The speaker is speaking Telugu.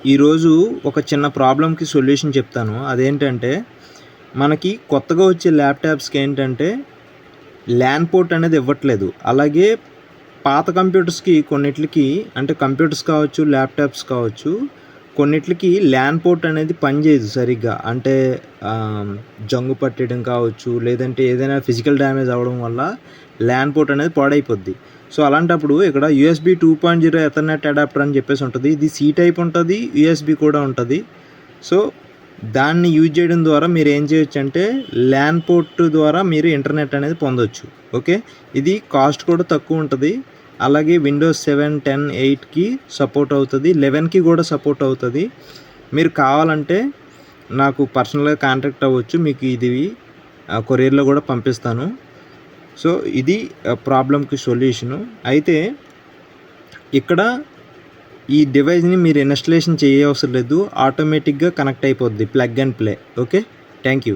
ఈరోజు ఒక చిన్న ప్రాబ్లమ్‌కి సొల్యూషన్ చెప్తాను. అదేంటంటే, మనకి కొత్తగా వచ్చే ల్యాప్‌టాప్స్‌కి ఏంటంటే, ల్యాన్ పోర్ట్ అనేది ఇవ్వట్లేదు. అలాగే పాత కంప్యూటర్స్‌కి కొన్నిట్లికి అంటే కంప్యూటర్స్ కావచ్చు, ల్యాప్‌టాప్స్ కావచ్చు, కొన్నిట్లికి ల్యాన్ పోర్ట్ అనేది పనిచేయదు సరిగ్గా. అంటే జంగు పట్టేయడం కావచ్చు, లేదంటే ఏదైనా ఫిజికల్ డ్యామేజ్ అవ్వడం వల్ల ల్యాన్ పోర్ట్ అనేది పాడైపోద్ది. సో, అలాంటప్పుడు ఇక్కడ యూఎస్‌బీ 2.0 ఎథర్నెట్ అడాప్టర్ అని చెప్పేసి ఉంటది. ఇది సి టైప్ ఉంటది, యూఎస్‌బీ కూడా ఉంటది. సో, దాన్ని యూజ్ చేయడం ద్వారా మీరు ఏం చేయొచ్చంటే, ల్యాన్ పోర్ట్ ద్వారా మీరు ఇంటర్నెట్ అనేది పొందొచ్చు. ఓకే. ఇది కాస్ట్ కూడా తక్కువ ఉంటది. అలాగే విండోస్ 7, 10, 8కి సపోర్ట్ అవుతది. 11కి కూడా సపోర్ట్ అవుతది. మీరు కావాలంటే నాకు పర్సనల్‌గా కాంటాక్ట్ అవ్వచ్చు. మీకు ఇది కొరియర్‌లో కూడా పంపిస్తాను. సో, ఇది ప్రాబ్లమ్‌కి సొల్యూషను. అయితే ఇక్కడ ఈ డివైస్‌ని మీరు ఇన్‌స్టాలేషన్ చేయవసరం లేదు. ఆటోమేటిక్‌గా కనెక్ట్ అయిపోద్ది. Plug and play. Okay. Thank you.